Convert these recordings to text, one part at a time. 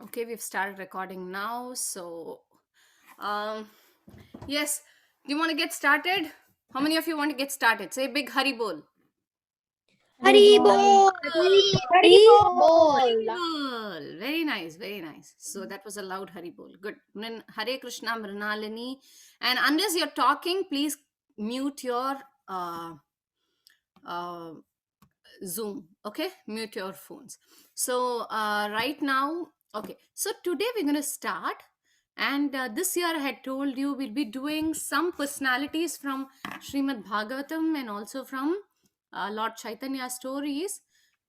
Okay, we've started recording now. So, um, yes, do you want to get started? How many of you want to get started? Say big Hari bol. Hari bol. Hari bol. Hari bol. Very nice, very nice. So that was a loud Hari bol. Good. Hare Krishna Mrinalini. And unless you're talking, please mute your uh, Zoom. Okay, mute your phones. So right now, okay, so today we're going to start. And this year I had told you we'll be doing some personalities from Srimad Bhagavatam and also from Lord Chaitanya stories.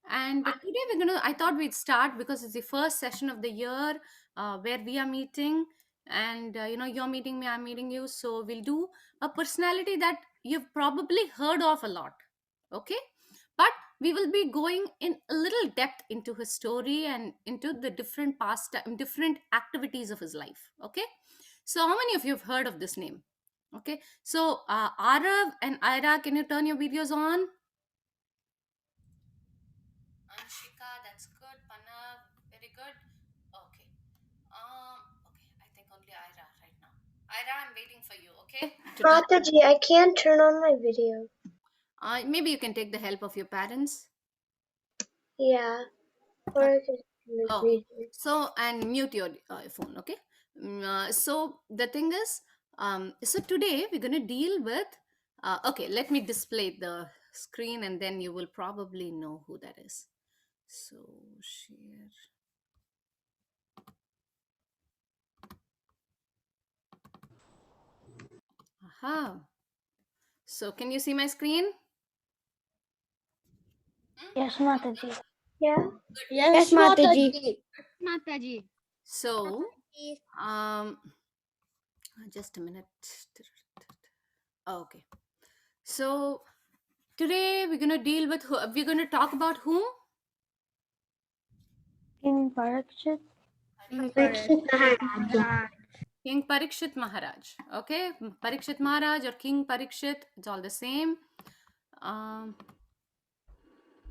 And today we're going to, I thought we'd start because it's the first session of the year where we are meeting. And you're meeting me, I'm meeting you. So we'll do a personality that you've probably heard of a lot. Okay, but we will be going in a little depth into his story and into the different past different activities of his life. Okay, so how many of you have heard of this name? Okay, so Arav and Ira, can you turn your videos on? Anshika, that's good. Panav, very good. Okay, okay, I think only Ira right now. Ira, I'm waiting for you. Okay, Mataji, I can't turn on my video. maybe you can take the help of your parents. Yeah. Or I could do this Okay. video. So, and mute your phone. Okay. So the thing is, so today we're going to deal with. Okay, let me display the screen, and then you will probably know who that is. So share. Aha. So can you see my screen? Yes, Mataji. Yeah. Yes, Mataji. Mataji. So, um, just a minute. Okay. So today we're going to deal with. We're going to talk about whom? King Parikshit. King Parikshit Maharaj. Okay, Parikshit Maharaj or King Parikshit, it's all the same. Um,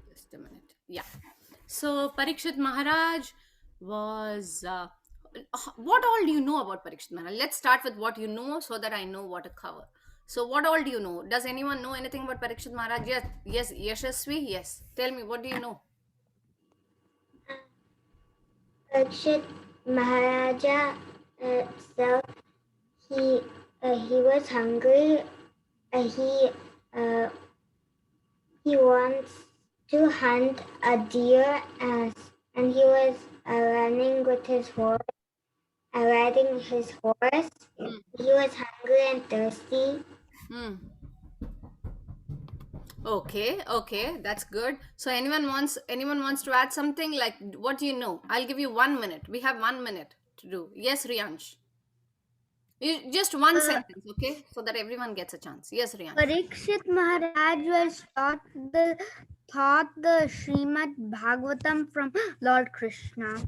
just a minute. Yeah. So Parikshit Maharaj was. What all do you know about Parikshit Maharaj? Let's start with what you know so that I know what to cover. So what all do you know? Does anyone know anything about Parikshit Maharaj? Yes, Yashasvi. Yes. Tell me, what do you know? Parikshit Maharaja, so he was hungry. He wants to hunt a deer, and he was running with his horse, riding his horse. He was hungry and thirsty. Hmm. Okay, that's good. So anyone wants to add something, like what do you know? I'll give you 1 minute. We have 1 minute to do. Yes, Riyansh. Just one sentence, okay? So that everyone gets a chance. Yes, Riyansh. Parikshit Maharaj was taught the Srimad Bhagavatam from Lord Krishna.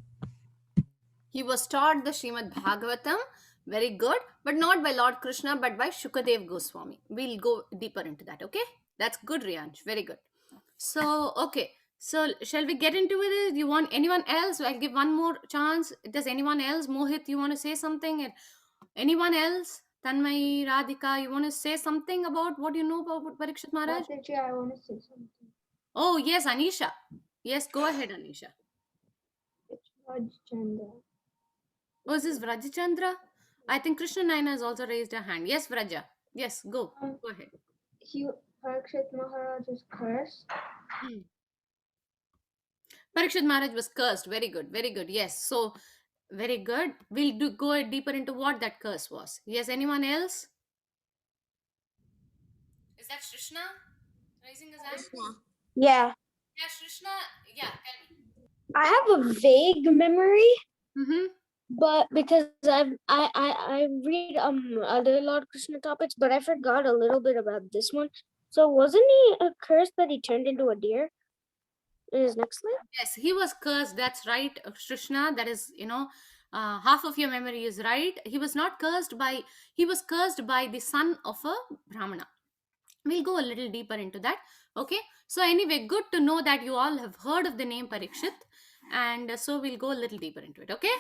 He was taught the Srimad Bhagavatam, very good, but not by Lord Krishna, but by Shukadev Goswami. We'll go deeper into that, okay? That's good, Riyansh. Very good. So, okay. So, shall we get into it? You want anyone else? I'll give one more chance. Does anyone else? Mohit, you want to say something? And anyone else? Tanmay, Radhika, you want to say something about what you know about Parikshit Maharaj? Mataji, I want to say something. Oh, yes, Anisha. Yes, go ahead, Anisha. It's Rajchandra. Oh, is this Vrajachandra? I think Krishna Naina has also raised her hand. Yes, Vraja. Yes, go. Go ahead. Parikshit Maharaj is cursed. Hmm. Parikshit Maharaj was cursed. Very good. Very good. Yes. So, very good. We'll go deeper into what that curse was. Yes, anyone else? Is that Shrishna raising his hand? Yeah. Yeah, Shrishna. Yeah, tell me. I have a vague memory, Mm-hmm. but because I read other Lord Krishna topics, but I forgot a little bit about this one. So wasn't he cursed that he turned into a deer in his next life? Yes, he was cursed. That's right, Shrishna. That is, half of your memory is right. He was cursed by the son of a Brahmana. We'll go a little deeper into that. Okay, so anyway, good to know that you all have heard of the name Parikshit. and so we'll go a little deeper into it. Okay.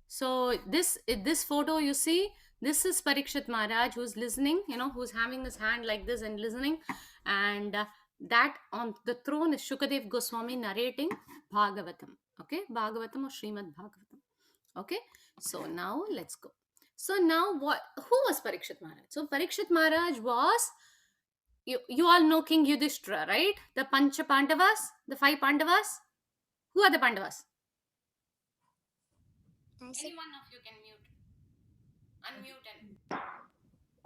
So this photo you see, this is Parikshit Maharaj who's listening, who's having his hand like this and listening, and that on the throne is Shukadev Goswami narrating Bhagavatam. Okay, Bhagavatam or Srimad Bhagavatam. Okay, so now let's go. So now who was Parikshit Maharaj? So Parikshit Maharaj was, you all know King Yudhishthira, right? The Pancha Pandavas, the five Pandavas. Who are the Pandavas? Any one of you can unmute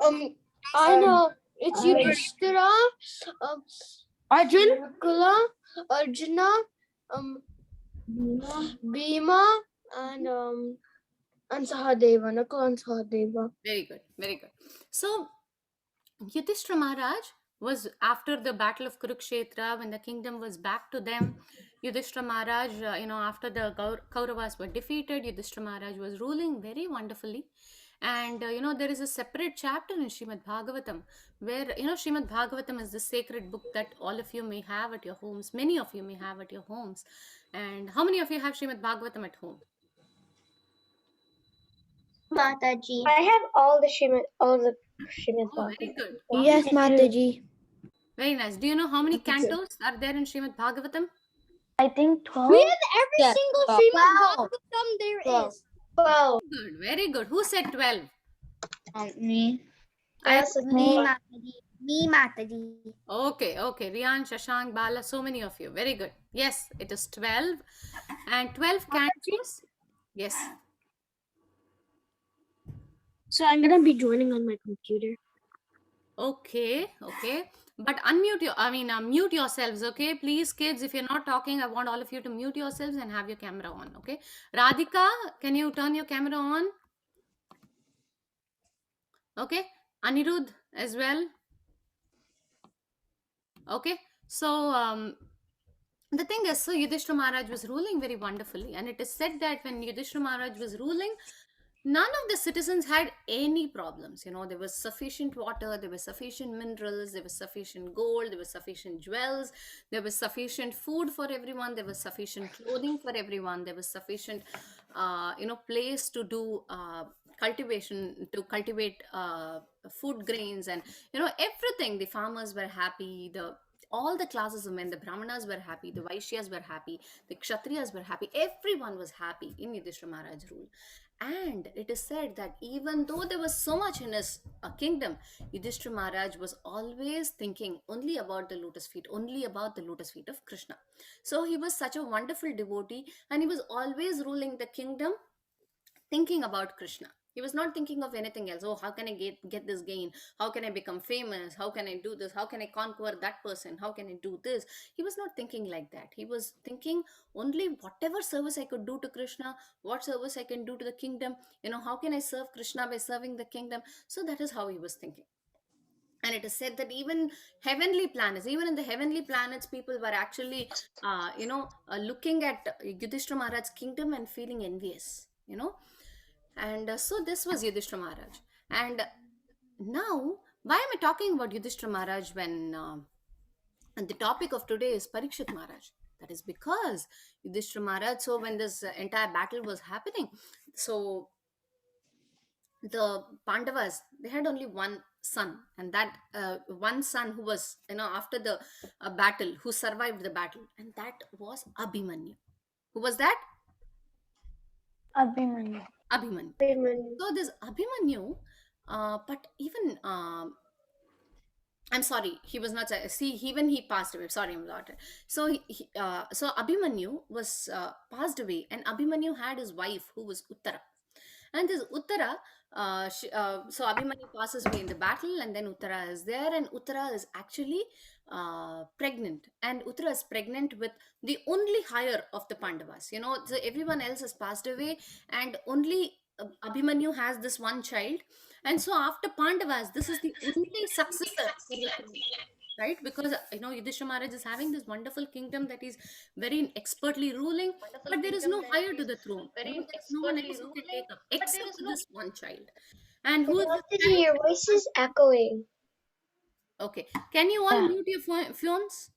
and I know it's Yudhishthira, Kula, Arjuna, Bhima, and Sahadeva, Nakula and Sahadeva. very good, very good. So Yudhishthira Maharaj was, after the battle of Kurukshetra, when the kingdom was back to them. Yudhishthira Maharaj, after the Kauravas were defeated, Yudhishthira Maharaj was ruling very wonderfully. And there is a separate chapter in Srimad Bhagavatam where, Srimad Bhagavatam is the sacred book that all of you may have at your homes. Many of you may have at your homes. And how many of you have Srimad Bhagavatam at home? Mataji. I have all the Srimad Oh, very good. Yes, Mataji. Very nice. Do you know how many cantos are there in Srimad Bhagavatam? I think 12. We have every single Srimad Bhagavatam there is. 12. Good, very good. Who said 12? Me. Me, Mataji. Okay. Riyan, Shashank, Bala, so many of you. Very good. Yes, it is 12. And 12 cantos. Yes. So I'm gonna be joining on my computer. Okay. But mute yourselves, okay? Please, kids, if you're not talking, I want all of you to mute yourselves and have your camera on, okay? Radhika, can you turn your camera on? Okay. Anirudh as well. Okay. So, the thing is, so Yudhishthira Maharaj was ruling very wonderfully, and it is said that when Yudhishthira Maharaj was ruling, none of the citizens had any problems. There was sufficient water, there was sufficient minerals, there was sufficient gold, there was sufficient jewels, there was sufficient food for everyone, there was sufficient clothing for everyone, there was sufficient place to do cultivation, to cultivate food grains, and everything. The farmers were happy, all the classes of men, the brahmanas were happy, the vaishyas were happy, the kshatriyas were happy, everyone was happy in Yudhishthira Maharaj's rule. And it is said that even though there was so much in his kingdom, Yudhishthira Maharaj was always thinking only about the lotus feet, only about the lotus feet of Krishna. So he was such a wonderful devotee, and he was always ruling the kingdom thinking about Krishna. He was not thinking of anything else. Oh, how can I get this gain? How can I become famous? How can I do this? How can I conquer that person? How can I do this? He was not thinking like that. He was thinking only whatever service I could do to Krishna, what service I can do to the kingdom, how can I serve Krishna by serving the kingdom? So that is how he was thinking. And it is said that even even in the heavenly planets, people were actually, looking at Yudhishthira Maharaj's kingdom and feeling envious, And so this was Yudhishthira Maharaj. And now, why am I talking about Yudhishthira Maharaj when and the topic of today is Parikshit Maharaj? That is because Yudhishthira Maharaj, so when this entire battle was happening, so the Pandavas, they had only one son, and that one son who was, after the battle, who survived the battle, and that was Abhimanyu. Who was that? Abhimanyu. So this Abhimanyu, but even I'm sorry, he was not. See, even he passed away. Sorry, I'm not. So so Abhimanyu was passed away, and Abhimanyu had his wife who was Uttara. And this Uttara, so Abhimanyu passes away in the battle, and then Uttara is there, and Uttara is actually pregnant, and Uttara is pregnant with the only higher of the Pandavas. So everyone else has passed away, and only Abhimanyu has this one child. And so after Pandavas, this is the only successor for the throne, right? Because Yudhishthira Maharaj is having this wonderful kingdom that is very expertly ruling, but there is no higher to the throne. There is no one else who can take up except this one child. And who is this child? Your voice is echoing. Okay, can you all mute your phones?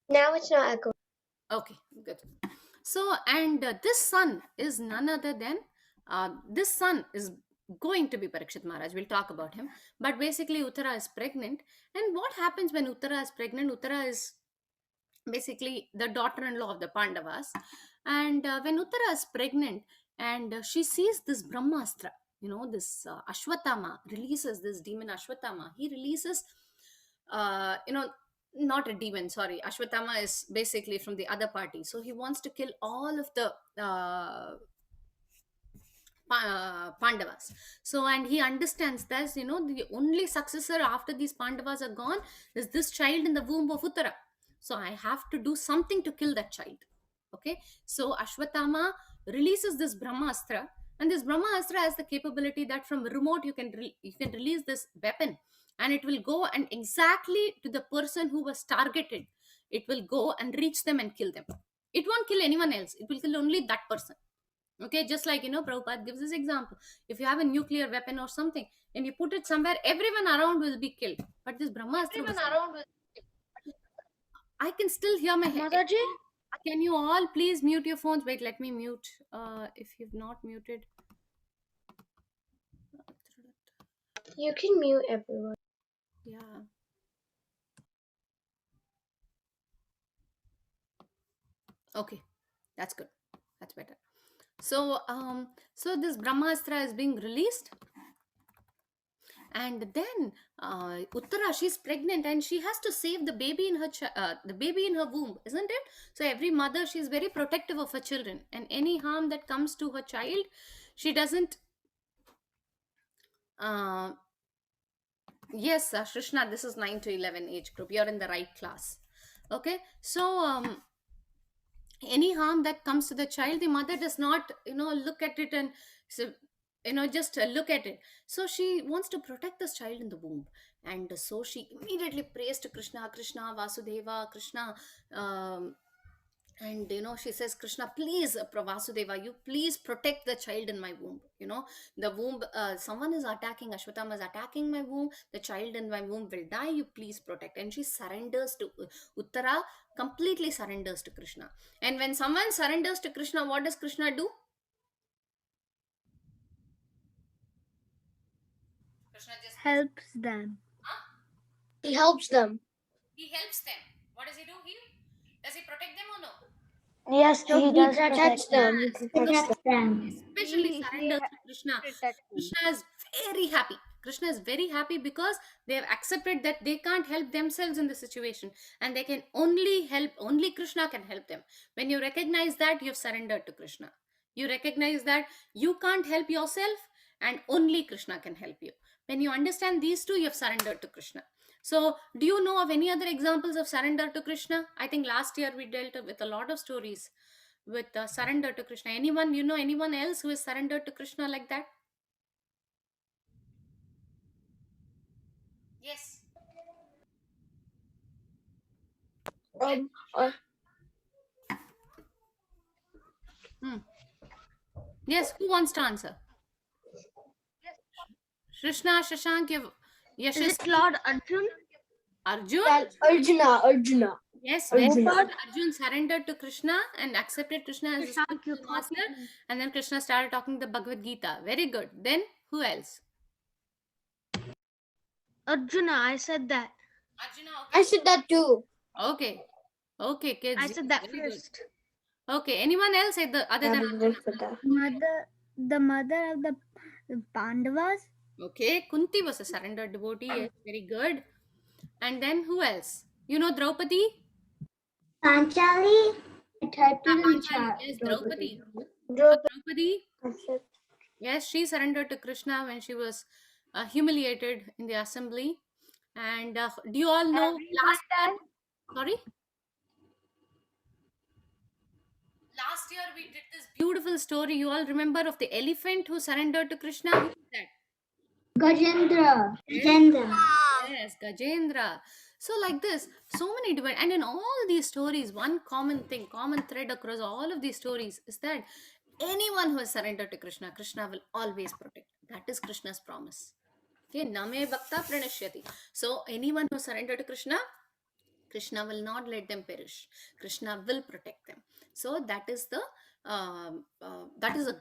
Now it's not echoing. Okay, good. So, and this son is none other than this son is going to be Parikshit Maharaj. We'll talk about him. But basically, Uttara is pregnant. And what happens when Uttara is pregnant? Uttara is basically the daughter-in-law of the Pandavas. And when Uttara is pregnant and she sees this Brahmastra, this Ashwatthama releases this demon Ashwatthama. He releases, not a demon, sorry. Ashwatthama is basically from the other party. So he wants to kill all of the Pandavas. So, and he understands that, the only successor after these Pandavas are gone is this child in the womb of Uttara. So, I have to do something to kill that child. Okay. So, Ashwatthama releases this Brahmastra, and this Brahmastra has the capability that from remote you can release this weapon, and it will go and exactly to the person who was targeted. It will go and reach them and kill them. It won't kill anyone else. It will kill only that person. Okay, just like Prabhupada gives this example. If you have a nuclear weapon or something and you put it somewhere, everyone around will be killed. But this Brahmastra was I can still hear my head. Mataji? Can you all please mute your phones? Wait, let me mute. If you've not muted. You can mute everyone. Yeah. Okay, that's good. That's better. So, so this Brahmastra is being released, and then Uttara, she's pregnant and she has to save the baby in her womb, isn't it? So every mother, she's very protective of her children, and any harm that comes to her child, she doesn't. Yes, Shrishna, this is 9 to 11 age group. You're in the right class. Okay, so any harm that comes to the child, the mother does not look at it and so, just look at it. So she wants to protect this child in the womb, and so she immediately prays to Krishna, Krishna Vasudeva, Krishna, and she says, Krishna, please, Vasudeva, you please protect the child in my womb. The womb, someone is attacking, Ashwatthama is attacking my womb, the child in my womb will die, you please protect. And she surrenders to Uttara, completely surrenders to Krishna. And when someone surrenders to Krishna, what does Krishna do? Krishna just Helps them. He helps them. He helps them. What does he do here? Does he protect them or no? Yes, So he he does protects them. He protects them. Especially He surrenders to Krishna. protects them. Krishna is very happy. Krishna is very happy because they have accepted that they can't help themselves in the situation, and they can only help, only Krishna can help them. When you recognize that, you have surrendered to Krishna. You recognize that you can't help yourself and only Krishna can help you. When you understand these two, you have surrendered to Krishna. So, do you know of any other examples of surrender to Krishna? I think last year we dealt with a lot of stories with surrender to Krishna. Anyone, anyone else who is surrendered to Krishna like that? Yes. Yes, who wants to answer? Shrishna, Shashank, Is it Lord Arjun? Arjun? Arjuna. Yes, very Arjuna. good. Arjun surrendered to Krishna and accepted Krishna as his Shashank, you spiritual master. copied me. And then Krishna started talking the Bhagavad Gita. Very good. Then who else? Arjuna, I said that. Arjuna, I said that too. okay. Okay, kids. I said that very good. first. Okay, anyone else other than Arjuna? The mother of the Pandavas. Okay, Kunti was a surrendered devotee. Yes, very good. And then who else? You know Draupadi? Panchali? I typed it in Panchali, chat. yes, Draupadi. Draupadi. Draupadi, yes, she surrendered to Krishna when she was humiliated in the assembly. And do you all know sorry? Last year we did this beautiful story. You all remember of the elephant who surrendered to Krishna? Who is that? Gajendra. Gajendra. Yes, Gajendra. So like this, so many different, and in all these stories, one common thing, common thread across all of these stories is that anyone who has surrendered to Krishna, Krishna will always protect. That is Krishna's promise. Okay, Name Bhakta Pranashyati. So anyone who surrendered to Krishna, Krishna will not let them perish. Krishna will protect them. So that is the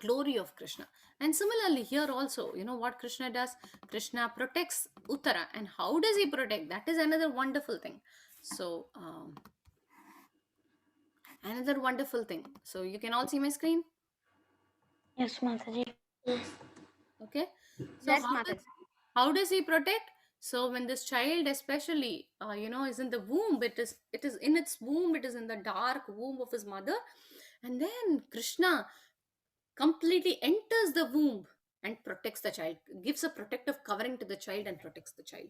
glory of Krishna. And similarly here also, you know what Krishna does? Krishna protects Uttara. And how does he protect? That is another wonderful thing. So another wonderful thing. So you can all see my screen. Yes, Mataji. Yes. Okay. So Yes, Mataji. how does he protect? So when this child especially is in the womb, it is in its womb, it is in the dark womb of his mother, and then Krishna completely enters the womb and protects the child, gives a protective covering to the child and protects the child.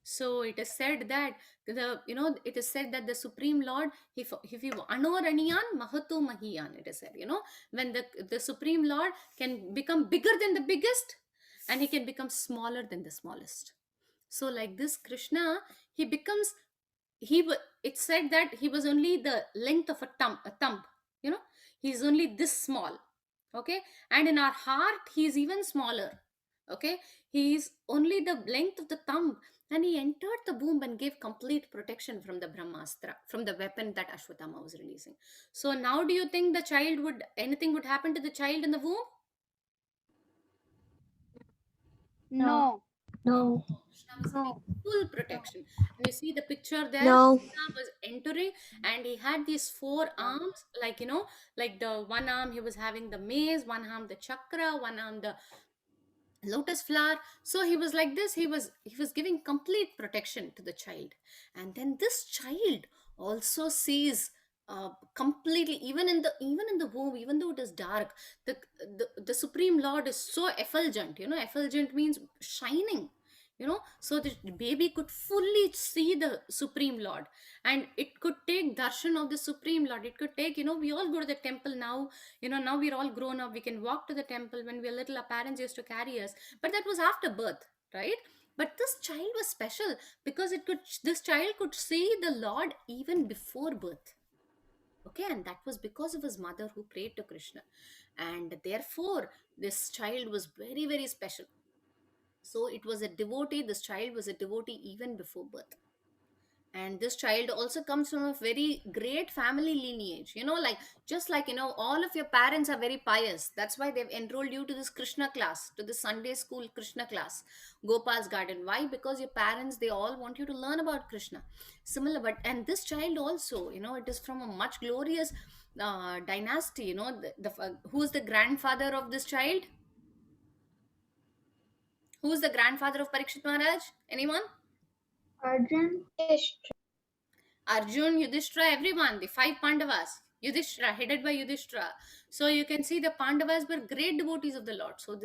So it is said that it is said that the Supreme Lord, if you anoraniyan mahato mahiyan, it is said, when the Supreme Lord can become bigger than the biggest, and he can become smaller than the smallest. So like this Krishna, he becomes it said that he was only the length of a thumb, you know he's only this small. Okay. And in our heart he is even smaller. Okay. He is only the length of the thumb, and he entered the womb and gave complete protection from the brahmastra, from the weapon that Ashwatthama was releasing. So now do you think the child would anything would happen to the child in the womb? No. No. Krishna was giving No. full protection. And you see the picture there, No. Krishna was entering, and he had these four arms, like, like the one arm he was having the mace, one arm the chakra, one arm the lotus flower. So he was like this, he was giving complete protection to the child. And then this child also sees completely, even in the womb, even though it is dark, the Supreme Lord is so effulgent. Effulgent means shining. So the baby could fully see the Supreme Lord, and it could take darshan of the Supreme Lord. It could take, we all go to the temple now. Now we're all grown up, we can walk to the temple. When we were little, our parents used to carry us, but that was after birth, right? But this child was special because this child could see the Lord even before birth. Okay. And that was because of his mother who prayed to Krishna, and therefore this child was very, very special. So it was a devotee, this child was a devotee even before birth. And this child also comes from a very great family lineage, like, just like, all of your parents are very pious. That's why they've enrolled you to this Krishna class, to the Sunday school Krishna class, Gopal's garden. Why? Because your parents, they all want you to learn about Krishna. Similar, but and this child also, it is from a much glorious dynasty. Who's the grandfather of this child? Who's the grandfather of Parikshit Maharaj? Anyone? Arjun. Arjun, Yudhishthira, everyone, the five Pandavas. Yudhishthira, headed by Yudhishthira. So you can see the Pandavas were great devotees of the Lord. So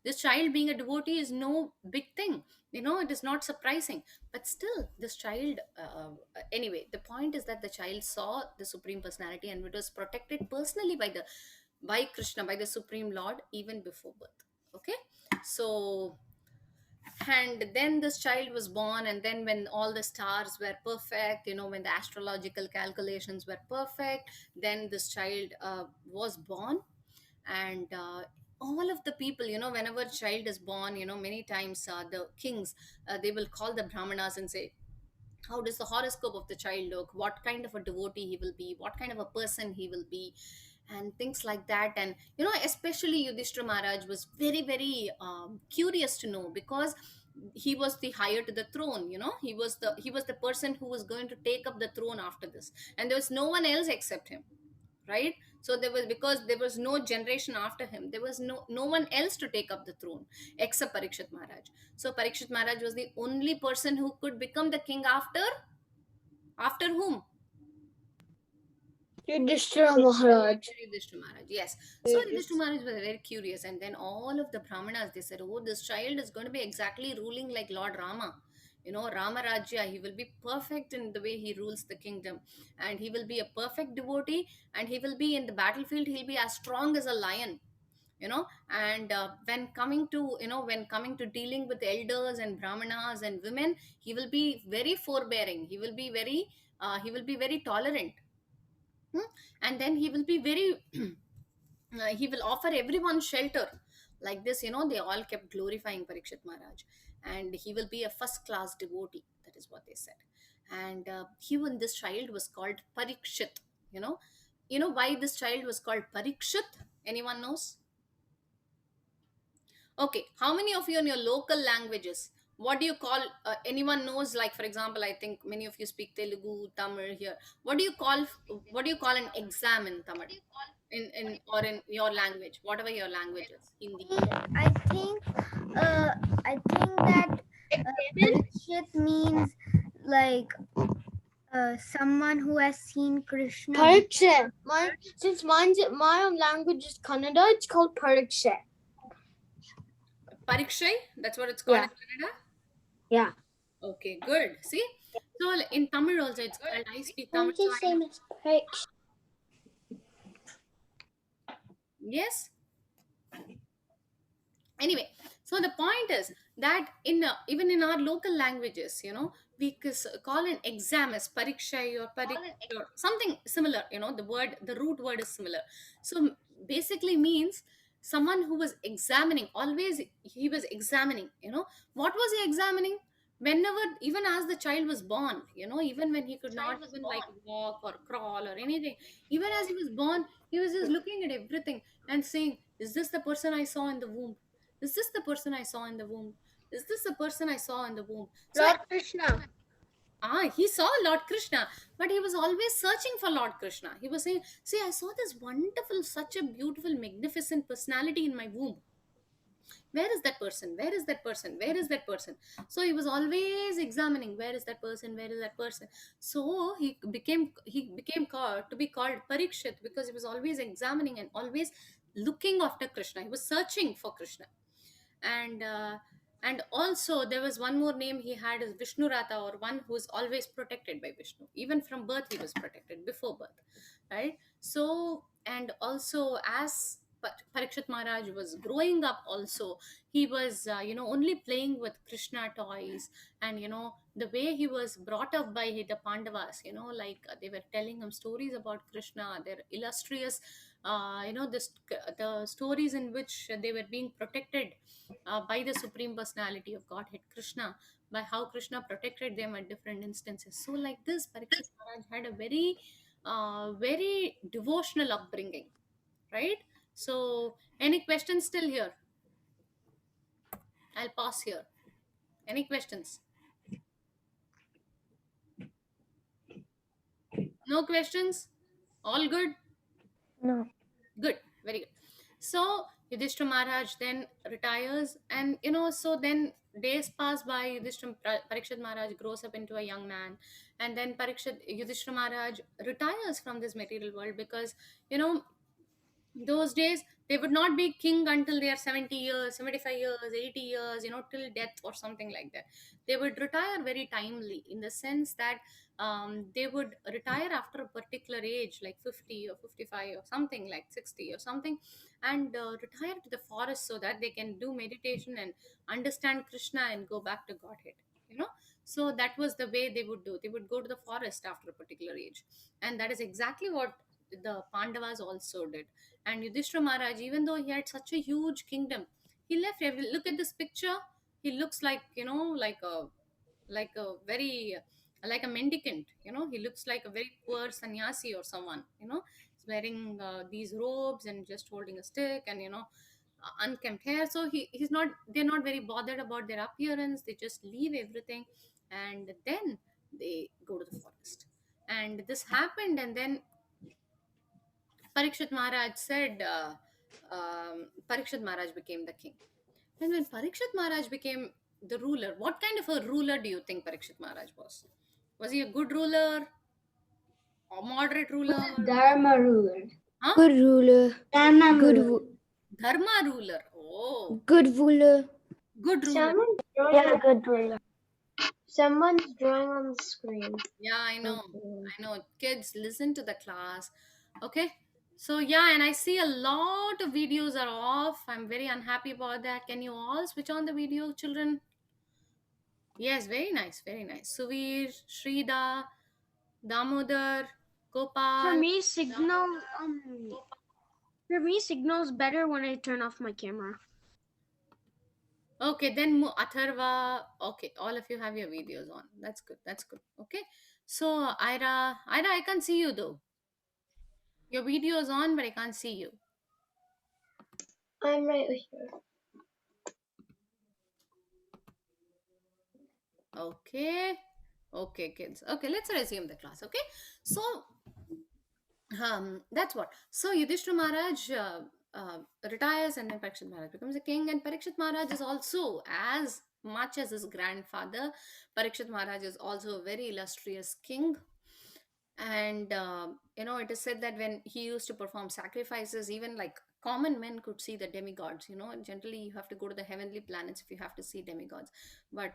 this child being a devotee is no big thing. It is not surprising. But still, this child, anyway, the point is that the child saw the Supreme Personality, and it was protected personally by Krishna, by the Supreme Lord, even before birth. Okay. So, and then this child was born, and then when all the stars were perfect, when the astrological calculations were perfect, then this child was born. And all of the people, whenever a child is born, many times the kings, they will call the brahmanas and say, how does the horoscope of the child look, what kind of a devotee he will be, what kind of a person he will be, and things like that. And especially Yudhishthira Maharaj was very, very curious to know, because he was the higher to the throne. He was the person who was going to take up the throne after this, and there was no one else except him, right? So there was, because there was no generation after him, there was no one else to take up the throne except Parikshit Maharaj. So Parikshit Maharaj was the only person who could become the king after whom? Yudhishthira Maharaj. Yudhishthira Maharaj, yes. So Yudhishthira Maharaj was very curious, and then all of the brahmanas, they said, "Oh, this child is going to be exactly ruling like Lord Rama. Rama Rajya. He will be perfect in the way he rules the kingdom, and he will be a perfect devotee, and he will be in the battlefield. He'll be as strong as a lion." And when coming to dealing with elders and brahmanas and women, he will be very forbearing. He will be very tolerant. Hmm? And then he will be very he will offer everyone shelter. Like this, they all kept glorifying Parikshit Maharaj, and he will be a first class devotee. That is what they said. And even this child was called Parikshit. you know You know why this child was called Parikshit? Anyone knows? Okay, how many of you in your local languages, what do you call, anyone knows, like for example, I think many of you speak Telugu, Tamil here. What do you call, what do you call an exam in Tamil? In or in your language, whatever your language is, Hindi. I think that Parikshit means like someone who has seen Krishna. Parikshit. Since my own language is Kannada, it's called Parikshit. Parikshay, that's what it's called Yeah. in Canada. Yeah. Okay, good. See, so in Tamil also it's called, I speak Tamil, so I know. Same as Parikshit. Yes. Anyway, so the point is that in even in our local languages, you know, we call an exam as parikshay or pariksha or something similar. You know, the word, the root word is similar. So basically means someone who was examining, always he was examining. You know, what was he examining? Whenever, even as the child was born, you know, even when he could not even like walk or crawl or anything, even as he was born, he was just looking at everything and saying, is this the person I saw in the womb? Is this the person I saw in the womb? Is this the person I saw in the womb? So, Lord Krishna. he saw Lord Krishna, but he was always searching for Lord Krishna. He was saying, see, I saw this wonderful, such a beautiful, magnificent personality in my womb. Where is that person? Where is that person? Where is that person? So he was always examining, where is that person? Where is that person? So he became called, to be called Parikshit, because he was always examining and always looking after Krishna. He was searching for Krishna. And also there was one more name he had, is Vishnu Rata, or one who is always protected by Vishnu. Even from birth he was protected, before birth, right? So, and also as Parikshit Maharaj was growing up also, he was only playing with Krishna toys. And the way he was brought up by the Pandavas, like they were telling him stories about Krishna, their illustrious the stories in which they were being protected by the Supreme Personality of Godhead Krishna, by how Krishna protected them at different instances. So like this, Parikshit Maharaj had a very devotional upbringing, right? So any questions still here? I'll pause here. Any questions? No questions? All good? No. Good, very good. So Yudhishthira Maharaj then retires, and so then days pass by. Parikshit Maharaj grows up into a young man, and then Yudhishthira Maharaj retires from this material world, because you know those days they would not be king until they are 70 years, 75 years, 80 years, till death or something like that. They would retire very timely, in the sense that they would retire after a particular age, like 50 or 55 or something, like 60 or something, and retire to the forest, so that they can do meditation and understand Krishna and go back to Godhead, you know so that was the way they would do. They would go to the forest after a particular age, and that is exactly what the Pandavas also did. And Yudhishthira Maharaj, even though he had such a huge kingdom, he left look at this picture. He looks like, very like a mendicant. He looks like a very poor sannyasi or someone. He's wearing these robes and just holding a stick, and unkempt hair. So he's not. They're not very bothered about their appearance. They just leave everything, and then they go to the forest. And this happened, and then Parikshit Maharaj said, Parikshit Maharaj became the king. And when Parikshit Maharaj became the ruler, what kind of a ruler do you think Parikshit Maharaj was? Was he a good ruler, or moderate ruler? Dharma ruler. Huh? Good ruler. Dharma Good ruler. Dharma ruler. Oh, good ruler. good ruler. Yeah, good ruler. Someone's drawing on the screen. Yeah, I know. I know. Kids, listen to the class. Okay. So yeah, and I see a lot of videos are off. I'm very unhappy about that. Can you all switch on the video, children? Yes, very nice, very nice. Suvir, Shrida, Damodar, For Gopal. me, signal's better when I turn off my camera. Okay, then Atharva. Okay, all of you have your videos on. That's good. That's good. Okay. So Ira, I can't see you though. Your video is on, but I can't see you. I'm right here. Okay. Okay, kids. Okay, let's resume the class. Okay. So, that's what. So Yudhishthira Maharaj retires, and then Parikshit Maharaj becomes a king. And Parikshit Maharaj is also, as much as his grandfather, Parikshit Maharaj is also a very illustrious king. And it is said that when he used to perform sacrifices, even like common men could see the demigods. Generally you have to go to the heavenly planets if you have to see demigods. But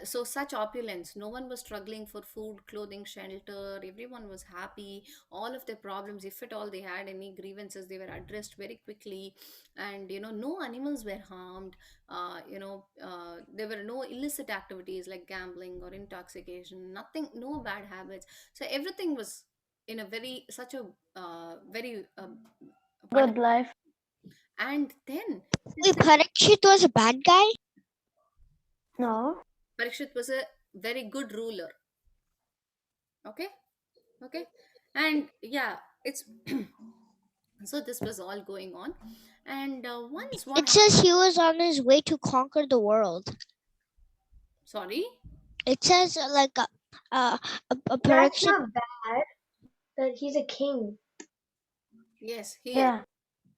so such opulence, no one was struggling for food, clothing, shelter. Everyone was happy. All of their problems, if at all they had any grievances, they were addressed very quickly. And no animals were harmed. There were no illicit activities like gambling or intoxication, nothing, no bad habits. So everything was in a very such a very Good wonderful. life. And then it is Wait, said Parikshit was a bad guy? No. Parikshit was a very good ruler. Okay. Okay. And yeah, it's so this was all going on. And once what It says he was on his way to conquer the world. sorry. It says like a That's Parikshit. not bad. That he's a king. Yes, he is. Yeah.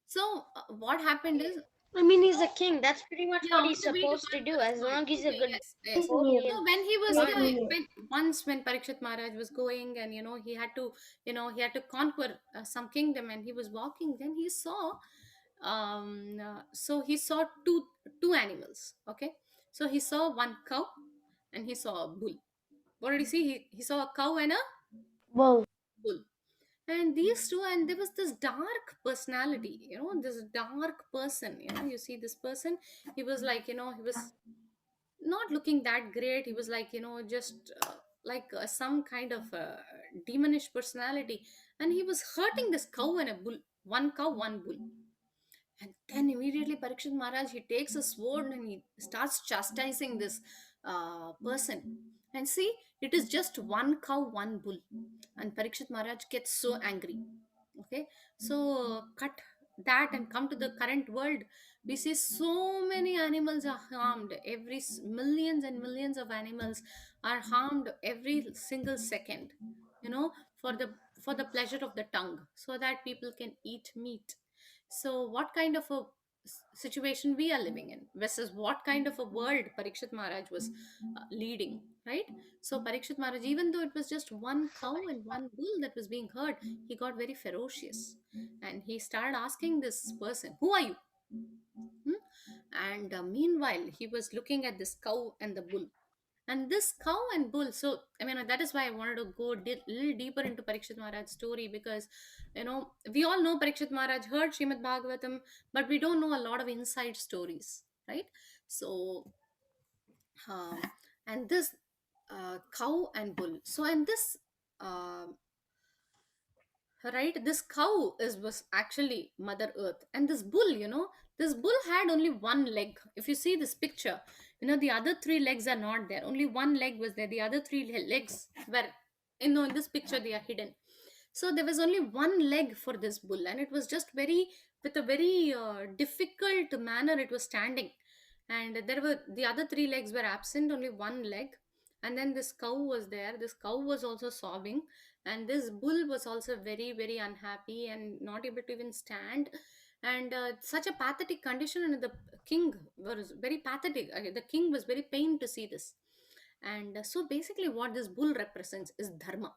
So what happened is, I mean, he's a king. That's pretty much yeah, what on he's the way to supposed to do. conquer the As world. long as he's a Okay, good yes, yes. Napoleon. So when he was Wait a minute. when Parikshit Maharaj was going, and he had to conquer some kingdom, and he was walking, then he saw so he saw two animals. Okay, so he saw one cow and he saw a bull. What did he see? He saw a cow and a Bull. bull. And these two, and there was this dark personality, this dark person. You see this person, he was like, he was not looking that great. He was like, just like some kind of demonish personality. And he was hurting this cow and a bull. One cow, one bull. And then immediately Parikshit Maharaj, he takes a sword and he starts chastising this person. And see, it is just one cow, one bull. And Parikshit Maharaj gets so angry. Okay, so cut that and come to the current world. We see so many animals are harmed. Millions and millions of animals are harmed every single second, for the pleasure of the tongue, so that people can eat meat. So what kind of a situation we are living in versus what kind of a world Parikshit Maharaj was leading, right? So Parikshit Maharaj, even though it was just one cow and one bull that was being herd, he got very ferocious, and he started asking this person, "Who are you?" Hmm? And meanwhile, he was looking at this cow and the bull. And this cow and bull, so I mean, that is why I wanted to go little deeper into Parikshit Maharaj's story, because we all know Parikshit Maharaj heard Srimad Bhagavatam, but we don't know a lot of inside stories, right? So um, and this cow and bull, so and this um right, this cow was actually Mother Earth, and this bull, this bull had only one leg. If you see this picture, the other three legs are not there, only one leg was there. The other three legs were, in this picture they are hidden. So there was only one leg for this bull, and it was just very, with a very difficult manner it was standing. And there were, the other three legs were absent, only one leg. And then this cow was there, this cow was also sobbing, and this bull was also very, very unhappy and not able to even stand. And such a pathetic condition, and the king was very pathetic. The king was very pained to see this. And so basically what this bull represents is dharma.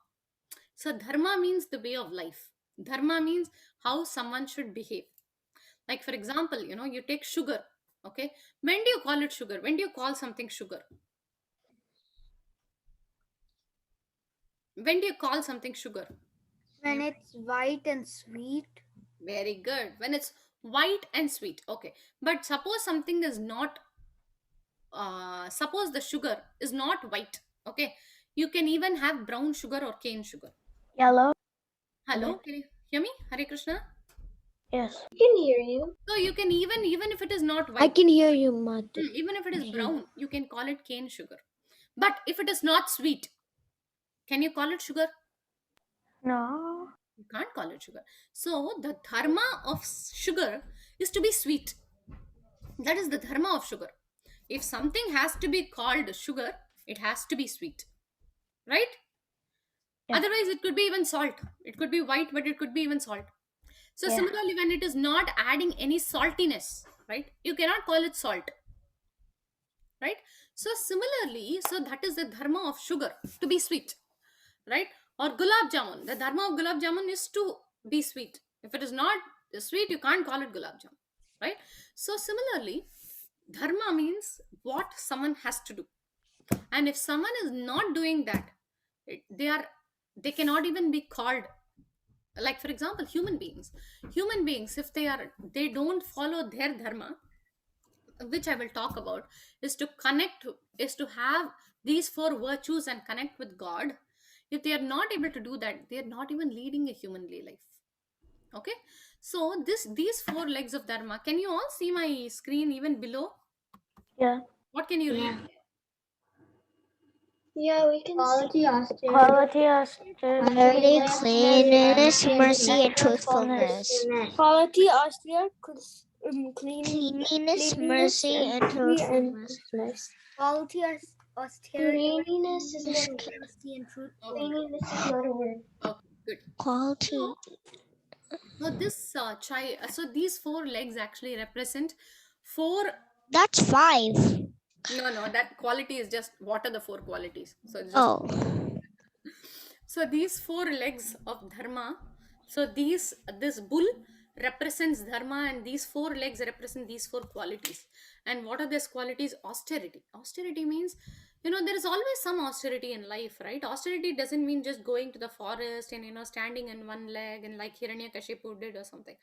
So dharma means the way of life. Dharma means how someone should behave. Like for example, you take sugar. Okay, when do you call it sugar? When do you call something sugar? When do you call something sugar? When it's white and sweet. Very good. When it's white and sweet. Okay. But suppose something is not, suppose the sugar is not white. Okay. You can even have brown sugar or cane sugar. Yellow. Hello, can you hear me? Hare Krishna. Yes. I can hear you. So you can even if it is not I white, can hear you, Madhav. even if it is brown, you can call it cane sugar. But if it is not sweet, can you call it sugar? No. You can't can't call it sugar. So the dharma of sugar is to be sweet. That is the dharma of sugar. If something has to be called sugar, it has to be sweet, right? Yeah. Otherwise, it could be even salt. It could be white, but it could be even salt. So, Yeah. similarly, when it is not adding any saltiness, right, you cannot call it salt, right? So, similarly, so that is the dharma of sugar, to be sweet, right? Or gulab jamun. The dharma of gulab jamun is to be sweet. If it is not sweet, you can't call it gulab jamun, right? So, similarly, dharma means what someone has to do, and if someone is not doing that, they are, they cannot even be called, like for example, human beings, if they don't follow their dharma, which I will talk about, is to connect, is to have these four virtues and connect with God. If they are not able to do that, they are not even leading a humanly life. Okay, so these four legs of dharma, can you all see my screen even below? Yeah. What can you read? Yeah. Yeah, we can see. Quality, austerity, Quality, austerity, clarity, Cleanliness, mercy, mercy, and truthfulness. truthfulness. Quality, austere, Cleanliness, cleanliness, mercy, and and truthfulness. truthfulness. Quality, austerity, Cleanliness is not a word. mercy, and Okay, truthfulness. Cleanliness is not a word. okay, good. Quality. So this so these four legs actually represent four. That's 5. No, that quality is just what are the four qualities. So it's just, Oh. so these four legs of dharma. So this bull represents dharma, and these four legs represent these four qualities. And what are these qualities? Austerity. Austerity means, there is always some austerity in life, right? Austerity doesn't mean just going to the forest and standing in one leg and like Hiranyakashipu did or something.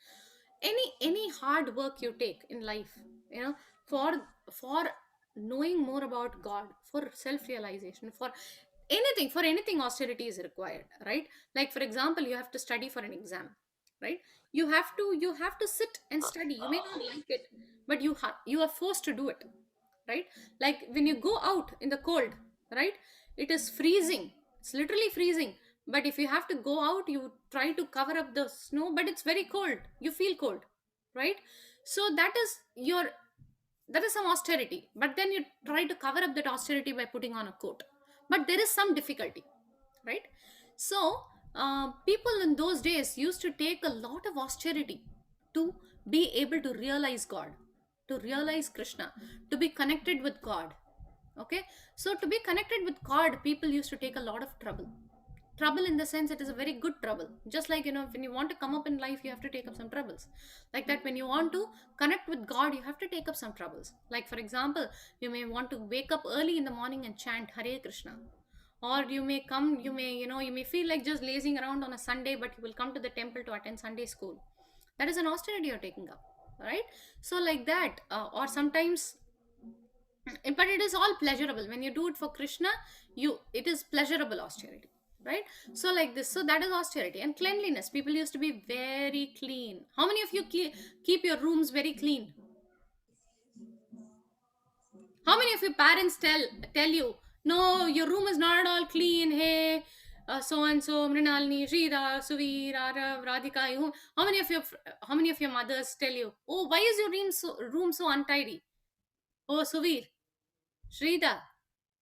Any hard work you take in life, for for knowing more about God, for self realization, for anything austerity is required, right? Like for example, you have to study for an exam, right? You have to sit and study. You may not like it, but you are forced to do it, right? Like when you go out in the cold, right, it is freezing, it's literally freezing, but if you have to go out, you try to cover up the snow, but it's very cold, you feel cold, right? So that is some austerity, but then you try to cover up that austerity by putting on a coat, but there is some difficulty, right? So people in those days used to take a lot of austerity to be able to realize God, to realize Krishna, to be connected with God. Okay, so to be connected with God, people used to take a lot of trouble, in the sense it is a very good trouble. Just like, when you want to come up in life, you have to take up some troubles. Like that, when you want to connect with God, you have to take up some troubles. Like for example, you may want to wake up early in the morning and chant Hare Krishna, or you may feel like just lazing around on a Sunday, but you will come to the temple to attend Sunday school. That is an austerity you're taking up, right? So like that, or sometimes, but it is all pleasurable when you do it for Krishna. It is pleasurable austerity, right? So like this, so that is austerity. And cleanliness, people used to be very clean. How many of you keep your rooms very clean? How many of your parents tell you, no, your room is not at all clean? Hey, so and so, Mrinalini, Shrida, Suvir, Arav, Radhika. How many of your mothers tell you, oh, why is your room so untidy? Oh, Suvir, Shrida,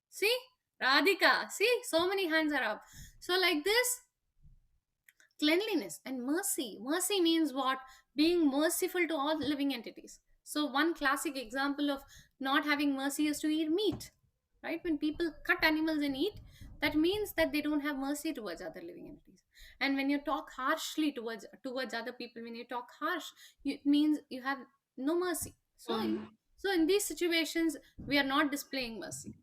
see, Radhika, see, so many hands are up. So like this, cleanliness. And mercy means what? Being merciful to all living entities. So one classic example of not having mercy is to eat meat, right? When people cut animals and eat, that means that they don't have mercy towards other living entities. And when you talk harshly towards other people, when you talk harsh, it means you have no mercy. So in these situations, we are not displaying mercy,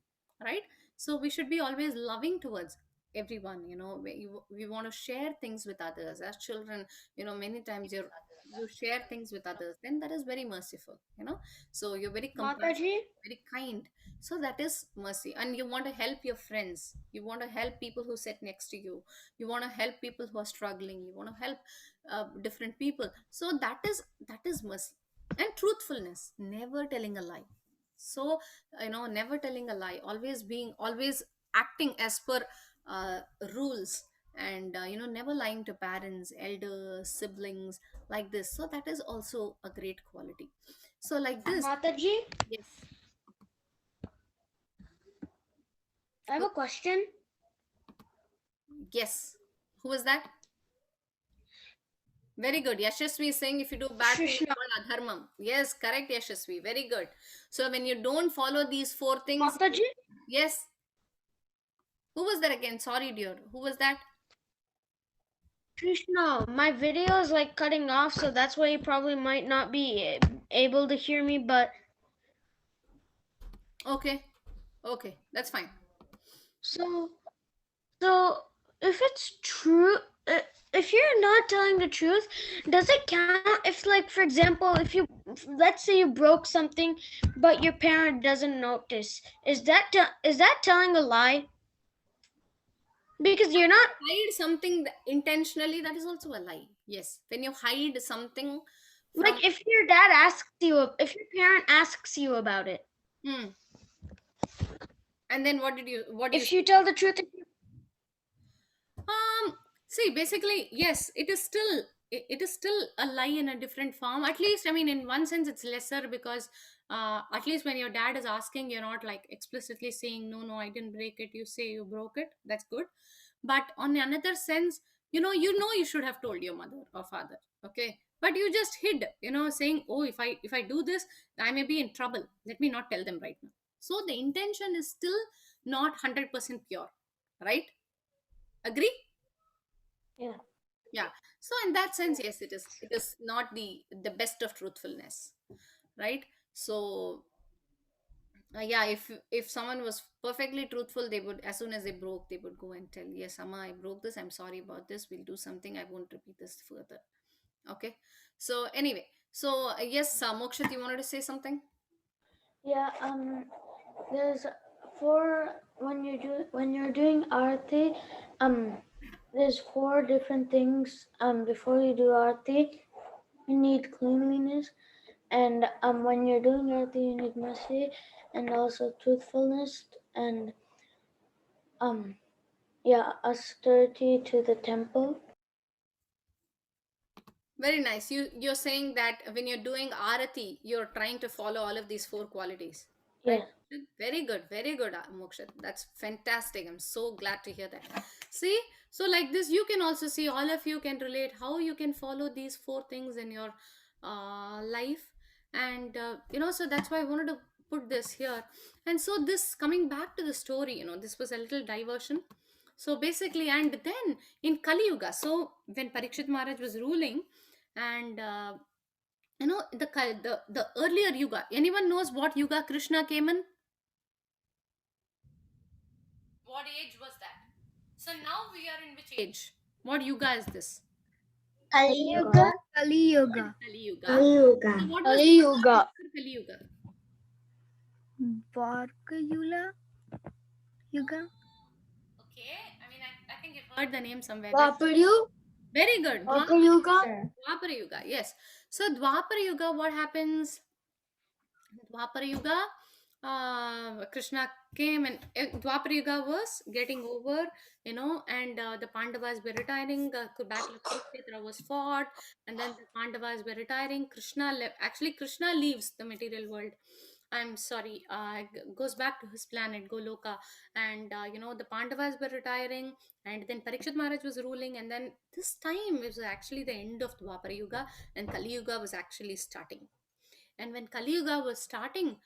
right? So we should be always loving towards everyone. We want to share things with others as children. Many times you share things with others, then that is very merciful. So you're very compassionate, Mataji? very kind. So that is mercy. And you want to help your friends, you want to help people who sit next to you, you want to help people who are struggling, you want to help different people. So that is mercy. And truthfulness, never telling a lie. So never telling a lie, always acting as per uh, rules. and never lying to parents, elders, siblings, like this. So that is also a great quality. So like this. Mataji, Yes. I have a question. Yes. Who was that? Very good. Yashasvi is saying if you do bad things, Krishna. it's called adharmam. Yes, correct, Yashasvi. Very good. So when you don't follow these four things, Mataji? yes. Who was that again? Sorry, dear. Who was that? Krishna, my video is like cutting off, so that's why you probably might not be able to hear me, but Okay. Okay. That's fine. so so if it's true, if you're not telling the truth, does it count if, like, for example, if you, let's say you broke something but your parent doesn't notice, is that telling a lie? Because you're not, Hide something intentionally, that is also a lie. Yes. When you hide something from. like, if your dad asks you, if your parent asks you about it, Hmm. And then what do you if you tell the truth, see, basically, yes, it is still a lie in a different form. At least, I mean, in one sense, it's lesser because at least when your dad is asking, you're not like explicitly saying, no, no, I didn't break it. You say you broke it. That's good. But on another sense, you should have told your mother or father. Okay. But you just hid, saying, oh, if I do this, I may be in trouble. Let me not tell them right now. So the intention is still not 100% pure, right? Agree? Yeah. Yeah. So in that sense, yes, it is not the best of truthfulness, right? So yeah, if someone was perfectly truthful, they would, as soon as they broke, they would go and tell, yes, Amma, I broke this, I'm sorry about this, we'll do something, I won't repeat this further. Okay. So anyway, so yes, Mokshit, you wanted to say something? Yeah. There's four when you're doing arati. There's four different things. Before you do arati, you need cleanliness, and when you're doing arati, you need mercy, and also truthfulness, and yeah, austerity to the temple. Very nice. You're saying that when you're doing arati, you're trying to follow all of these four qualities, right? Yeah. Very good, Mokshit. That's fantastic. I'm so glad to hear that. See, so like this, you can also see, all of you can relate how you can follow these four things in your life, and so that's why I wanted to put this here. And so this, coming back to the story, this was a little diversion. So basically, and then in Kali Yuga, so when Parikshit Maharaj was ruling, and the earlier Yuga, anyone knows what Yuga Krishna came in? What age was that? So now we are in which age? What Yuga is this? Kali Yuga. Kali Yoga. Kali Yuga. Kali Yuga. So what was Kali Yuga. Kali Yuga? Varka Yuga. Okay, I mean, I think you've heard the name somewhere. Vaparyu, Very good. Vaparyuga. Dwapara Yuga, yes. So Dwapara Yuga, what happens? Dwapara Yuga, Krishna came, and Dwapara Yuga was getting over, and the Pandavas were retiring. Battle of Kurukshetra was fought, and then the Pandavas were retiring. Actually, Krishna leaves the material world. I'm sorry, goes back to his planet Goloka, and the Pandavas were retiring, and then Parikshit Maharaj was ruling, and then this time was actually the end of Dwapara Yuga, and Kali Yuga was actually starting. And when Kali Yuga was starting,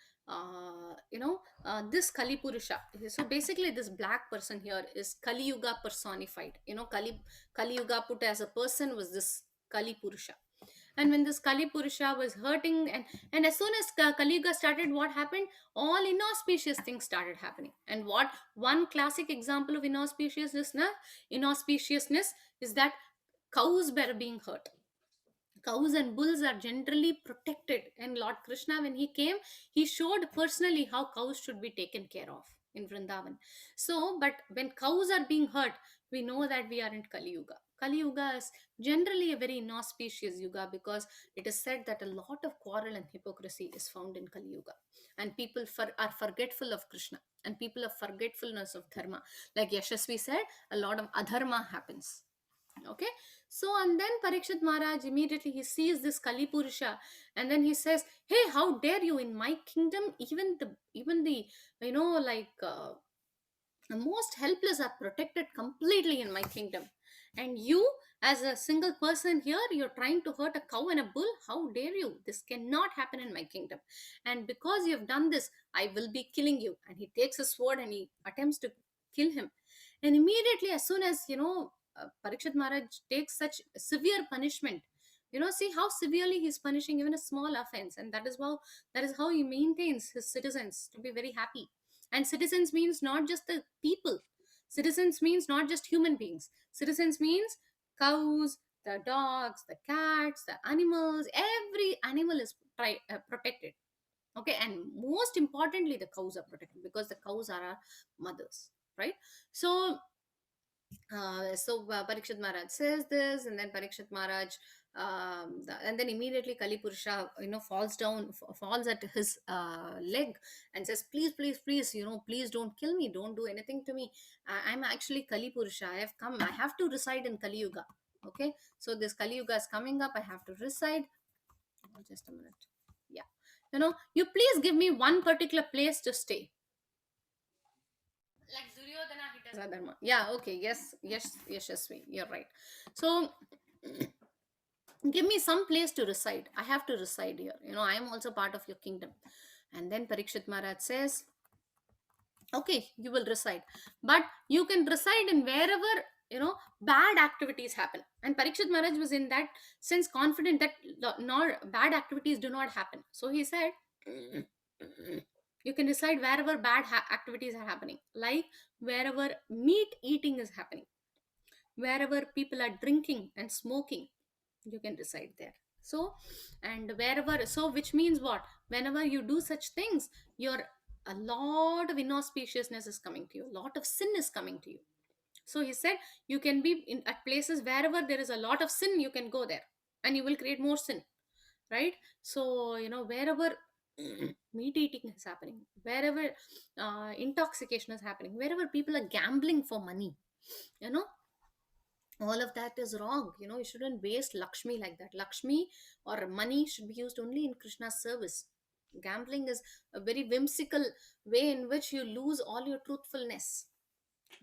this Kali Purusha, so basically this black person here is Kali Yuga personified. Kali Yuga put as a person was this Kali Purusha. And when this Kali Purusha was hurting, and as soon as Kali Yuga started, what happened? All inauspicious things started happening. And what one classic example of inauspiciousness is that cows were being hurt. Cows and bulls are generally protected, and Lord Krishna, when he came, he showed personally how cows should be taken care of in Vrindavan. So but when cows are being hurt, we know that we are in Kali Yuga. Kali Yuga is generally a very inauspicious yuga, because it is said that a lot of quarrel and hypocrisy is found in Kali Yuga, and people are forgetful of Krishna, and people are forgetfulness of dharma. Like Yashasvi said, a lot of adharma happens. Okay, so and then Parikshit Maharaj immediately he sees this Kali Purusha, and then he says, "Hey, how dare you in my kingdom? Even the like the most helpless are protected completely in my kingdom, and you, as a single person here, you're trying to hurt a cow and a bull. How dare you? This cannot happen in my kingdom, and because you have done this, I will be killing you." And he takes a sword and he attempts to kill him, and immediately, as soon as Parikshit Maharaj takes such severe punishment, see how severely he's punishing even a small offense, and that is how he maintains his citizens to be very happy. And citizens means not just the people. Citizens means not just human beings. Citizens means cows, the dogs, the cats, the animals. Every animal is protected. Okay, and most importantly, the cows are protected because the cows are our mothers, right? So Parikshit Maharaj says this, and then Parikshit Maharaj, and then immediately Kali Purusha, falls down, falls at his leg, and says, "Please, please, please, please don't kill me, don't do anything to me. I'm actually Kali Purusha. I have come. I have to reside in Kali Yuga." Okay, so this Kali Yuga is coming up. I have to reside. Just a minute. Yeah, you please give me one particular place to stay. Like Duryodhana, he does Radharma. Yeah, okay, yes, yes, Yashasvi, you're right. So give me some place to reside. I have to reside here. I am also part of your kingdom. And then Parikshit Maharaj says, okay, you will reside, but you can reside in wherever bad activities happen. And Parikshit Maharaj was in that sense confident that nor bad activities do not happen. So he said, you can reside wherever bad activities are happening, like wherever meat eating is happening, wherever people are drinking and smoking, you can reside there. So, and wherever, so which means what? Whenever you do such things, your a lot of inauspiciousness is coming to you, a lot of sin is coming to you. So he said, you can be in at places wherever there is a lot of sin, you can go there, and you will create more sin, right? So wherever meat eating is happening, wherever intoxication is happening, wherever people are gambling for money, you know all of that is wrong. You shouldn't waste Lakshmi like that. Lakshmi or money should be used only in Krishna's service. Gambling is a very whimsical way in which you lose all your truthfulness,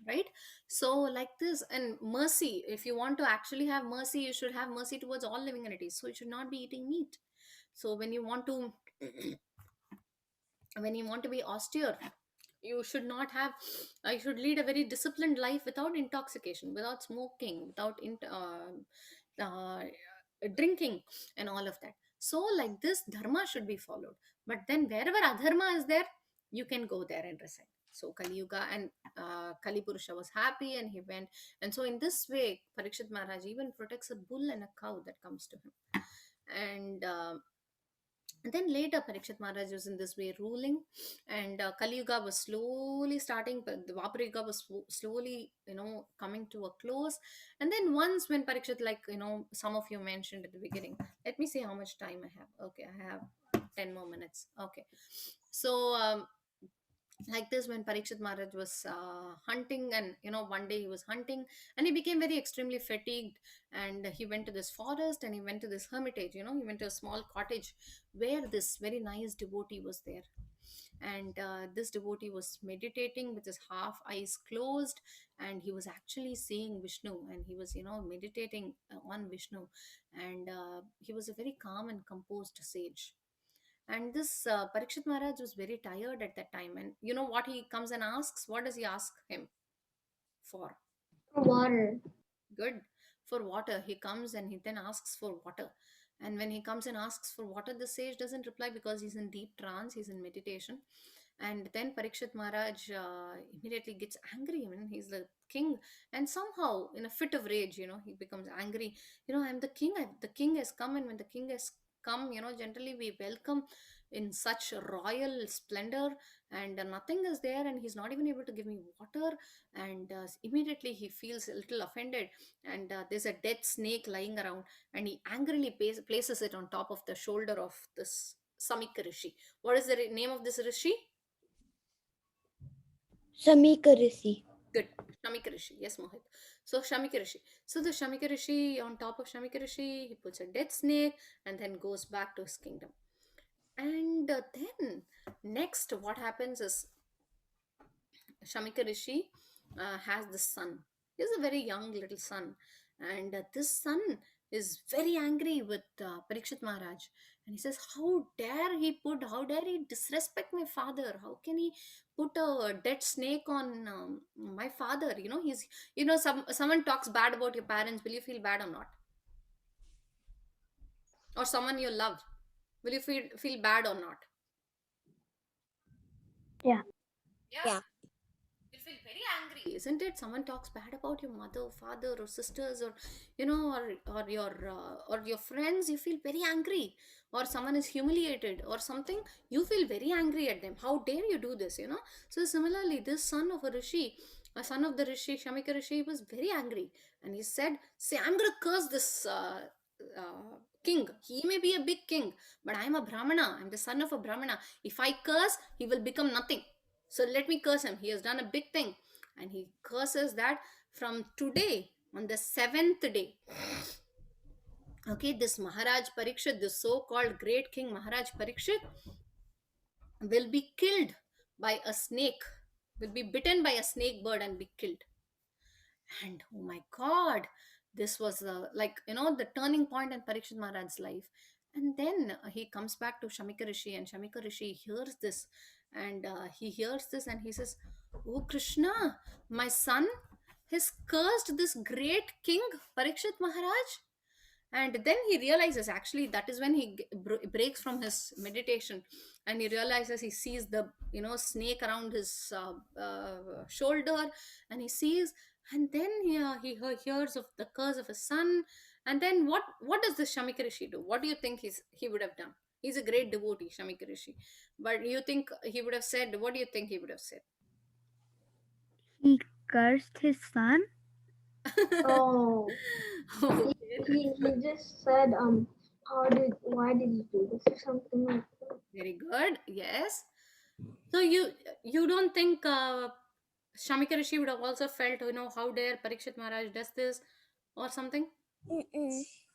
right? So like this. And mercy, if you want to actually have mercy, you should have mercy towards all living entities, so you should not be eating meat. So when you want to when you want to be austere, you should not have you should lead a very disciplined life without intoxication, without smoking, without uh, drinking, and all of that. So like this, dharma should be followed. But then wherever adharma is there, you can go there and reside. So Kali Yuga, and Kali Purusha was happy, and he went. And so in this way, Parikshit Maharaj even protects a bull and a cow that comes to him. And then later, Parikshit Maharaj was in this way ruling, and Kali Yuga was slowly starting, but the Dwapara Yuga was slowly, coming to a close. And then once when Parikshit, like, some of you mentioned at the beginning, let me see how much time I have. Okay, I have 10 more minutes. Okay. So, like this, when Parikshit Maharaj was hunting, and one day he was hunting, and he became very extremely fatigued, and he went to this forest, and he went to this hermitage. He went to a small cottage where this very nice devotee was there. And this devotee was meditating with his half eyes closed, and he was actually seeing Vishnu, and he was meditating on Vishnu. And he was a very calm and composed sage. And this Parikshit Maharaj was very tired at that time. And you know what he comes and asks? What does he ask him for? For water. Good. For water. He comes and he then asks for water. And when he comes and asks for water, the sage doesn't reply because he's in deep trance, he's in meditation. And then Parikshit Maharaj immediately gets angry. I mean, he's the king. And somehow, in a fit of rage, he becomes angry. I'm the king. The king has come, and when the king has come, generally we welcome in such royal splendor, and nothing is there, and he's not even able to give me water. And immediately he feels a little offended, and there's a dead snake lying around, and he angrily places it on top of the shoulder of this Samika Rishi. What is the name of this Rishi? Samika Rishi. Good. Shamika Rishi. Yes, Mohit. So Shamika Rishi. So the Shamika Rishi, on top of Shamika Rishi, he puts a dead snake and then goes back to his kingdom. And then next, what happens is Shamika Rishi has this son. He's a very young little son, and this son is very angry with Parikshit Maharaj, and he says, How dare he disrespect my father? How can he put a dead snake on my father? Someone talks bad about your parents. Will you feel bad or not? Or someone you love, will you feel bad or not? Yeah. Yeah. You feel very angry, isn't it? Someone talks bad about your mother, father, or sisters, or or your friends. You feel very angry, or someone is humiliated or something. You feel very angry at them. How dare you do this? So similarly, this son of a rishi, a son of the rishi Shamika Rishi, was very angry, and he said, "Say, I'm gonna curse this." King. He may be a big king, but I'm a Brahmana. I'm the son of a Brahmana. If I curse, he will become nothing. So let me curse him. He has done a big thing. And he curses that from today, on the seventh day, okay, this Maharaj Parikshit, this so called great king Maharaj Parikshit, will be killed by a snake, will be bitten by a snake bird and be killed. And oh my god, this was the turning point in Parikshit Maharaj's life. And then he comes back to Shamika Rishi, and Shamika Rishi hears this, and he hears this and he says, "Oh Krishna, my son has cursed this great king Parikshit Maharaj." And then he realizes, actually that is when he breaks from his meditation, and he realizes, he sees the snake around his shoulder, and he sees, and then hears of the curse of his son. And then what does this Shamika Rishi do? What do you think he would have done? He's a great devotee, Shamika Rishi, but you think he would have said, what do you think he would have said? He cursed his son. Oh, Okay, he just said, why did you do this or something like that? very good. Yes. So you don't think Shamika Rishi would have also felt, how dare Parikshit Maharaj does this or something?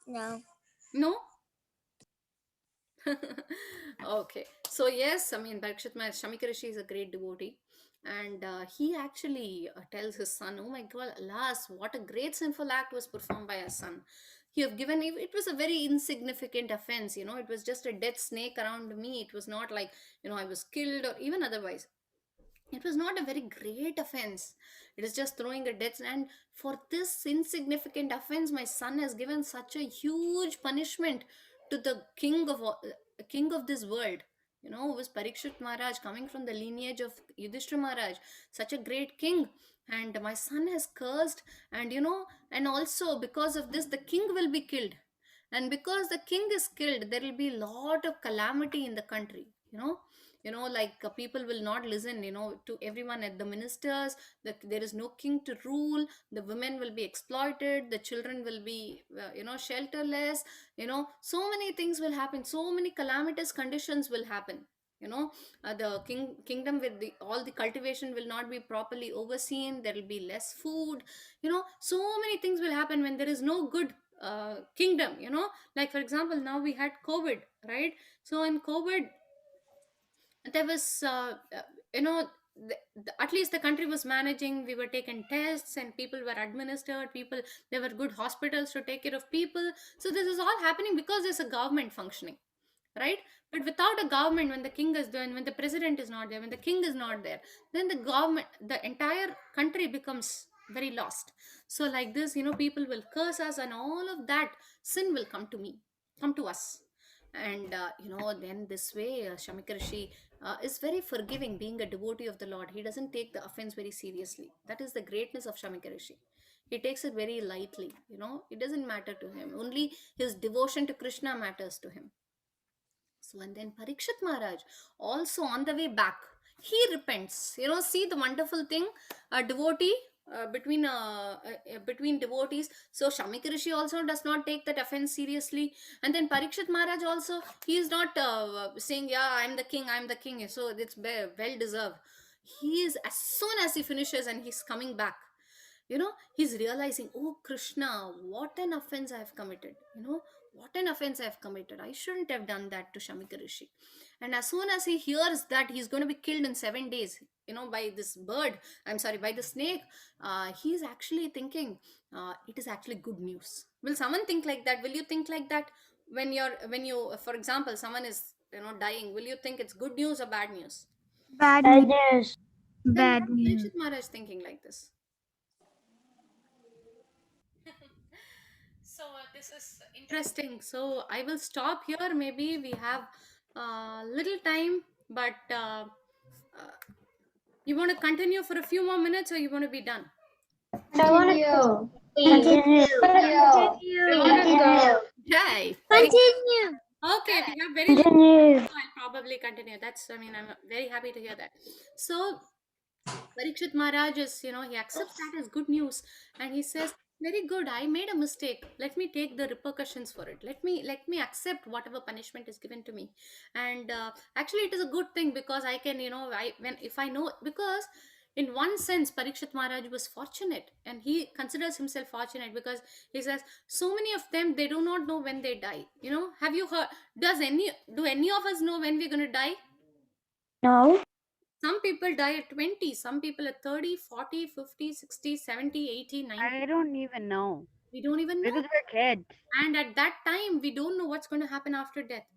No. No? Okay. So yes, I mean, Parikshit Maharaj, Shamika Rishi is a great devotee. And he actually tells his son, "Oh my God, alas, what a great sinful act was performed by our son. You have given, it was a very insignificant offense, it was just a dead snake around me. It was not like, I was killed or even otherwise. It was not a very great offense. It is just throwing a death. And for this insignificant offense, my son has given such a huge punishment to the king of this world. Who was Parikshit Maharaj, coming from the lineage of Yudhishthira Maharaj, such a great king. And my son has cursed, and and also because of this, the king will be killed. And because the king is killed, there will be a lot of calamity in the country. Like people will not listen to everyone at the ministers, that there is no king to rule, the women will be exploited, the children will be shelterless. So many things will happen, so many calamitous conditions will happen. The kingdom with all the cultivation will not be properly overseen, there will be less food. So many things will happen when there is no good kingdom. Like for example, now we had COVID, right? So in COVID, there was you know at least the country was managing, we were taking tests and people were administered, people, there were good hospitals to take care of people. So this is all happening because there's a government functioning, right? But without a government, when the king is there, when the president is not there, when the king is not there, then the government, the entire country becomes very lost. So like this, people will curse us, and all of that sin will come to us. And then this way, Shamika Rishi is very forgiving, being a devotee of the Lord. He doesn't take the offense very seriously. That is the greatness of Shamika Rishi. He takes it very lightly. It doesn't matter to him. Only his devotion to Krishna matters to him. So, and then Parikshit Maharaj, also on the way back, he repents. See the wonderful thing, a devotee between devotees. So Shamika Rishi also does not take that offense seriously, and then Parikshit Maharaj also, he is not saying, "Yeah, I'm the king." So it's well deserved. He is, as soon as he finishes and he's coming back, he's realizing, oh Krishna, what an offense I have committed. What an offense I have committed. I shouldn't have done that to Shamika Rishi. And as soon as he hears that he's going to be killed in 7 days, by this bird, I'm sorry, by the snake, he's actually thinking, it is actually good news. Will someone think like that? Will you think like that when you, for example, someone is, dying? Will you think it's good news or bad news? Bad Bad news. news. Then why Bad is news. Parikshit Maharaj thinking like this? So this is interesting. So I will stop here. Maybe we have little time, but you want to continue for a few more minutes, or you want to be done? I want Continue. to Continue. continue. Right. Very Continue. okay. If you have very little Continue. time, so I'll probably continue. I'm very happy to hear that. So Parikshit Maharaj is, he accepts that as good news, and he says, "Very good. I made a mistake. Let me take the repercussions for it. Let me accept whatever punishment is given to me." And actually, it is a good thing, because I can, I when if I know, because in one sense, Parikshit Maharaj was fortunate, and he considers himself fortunate, because he says, so many of them, they do not know when they die. Have you heard? Do any of us know when we're going to die? No. Some people die at 20, some people at 30, 40, 50, 60, 70, 80, 90. I don't even know We don't even know. because we're kids. And at that time, we don't know what's going to happen after death.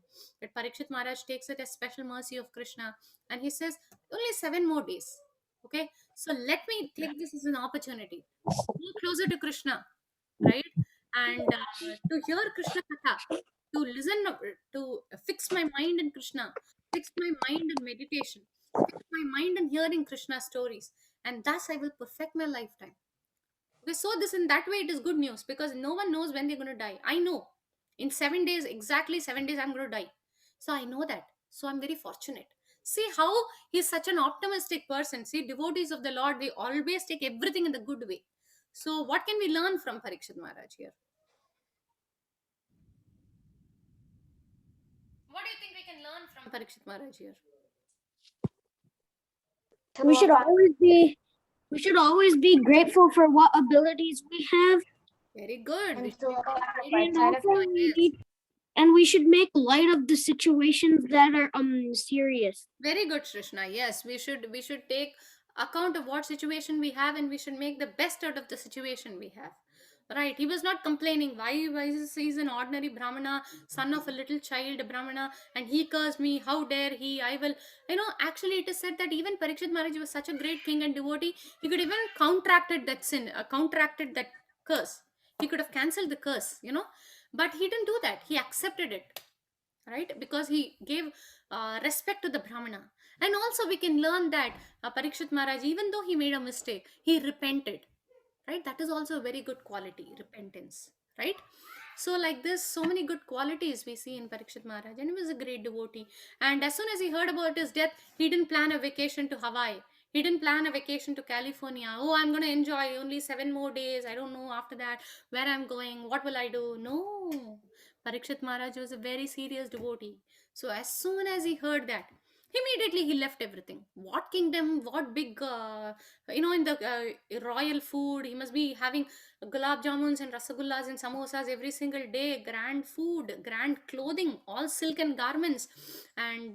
But Parikshit Maharaj takes it as special mercy of Krishna, and he says, only 7 more days. Okay, so let me take this as an opportunity to go closer to Krishna, right? And to hear Krishna Katha, to listen, to fix my mind in Krishna, fix my mind in meditation, fix my mind in hearing Krishna stories, and thus I will perfect my lifetime. Okay, so this, in that way, it is good news, because no one knows when they're going to die. I know in 7 days, exactly 7 days, I'm going to die. So I know that. So I'm very fortunate. See how he's such an optimistic person. See, devotees of the Lord, they always take everything in the good way. So, what can we learn from Parikshit Maharaj here? What do you think we can learn from Parikshit Maharaj here? We should always be grateful for what abilities we have, Very good. We And should to be look at very the and grateful. bright side of also it. we Yes. need, and we should make light of the situations that are serious. Very good, Shrishna. Yes, we should take account of what situation we have, and we should make the best out of the situation we have. Right? He was not complaining. Why is he's an ordinary Brahmana, son of a little child Brahmana, and he cursed me? How dare he? I will. Actually, it is said that even Parikshit Maharaj was such a great king and devotee. He could even counteracted that sin, counteracted that curse. He could have cancelled the curse. But he didn't do that. He accepted it, right? Because he gave respect to the Brahmana. And also we can learn that Parikshit Maharaj, even though he made a mistake, he repented, right? That is also a very good quality, repentance, right? So like this, so many good qualities we see in Parikshit Maharaj, and he was a great devotee. And as soon as he heard about his death, he didn't plan a vacation to Hawaii. He didn't plan a vacation to California. Oh, I'm going to enjoy only 7 more days. I don't know after that where I'm going. What will I do? No. Parikshit Maharaj was a very serious devotee. So as soon as he heard that, immediately he left everything. What kingdom? What big, in the royal food? He must be having gulab jamuns and rasagullas and samosas every single day. Grand food, grand clothing, all silken garments, and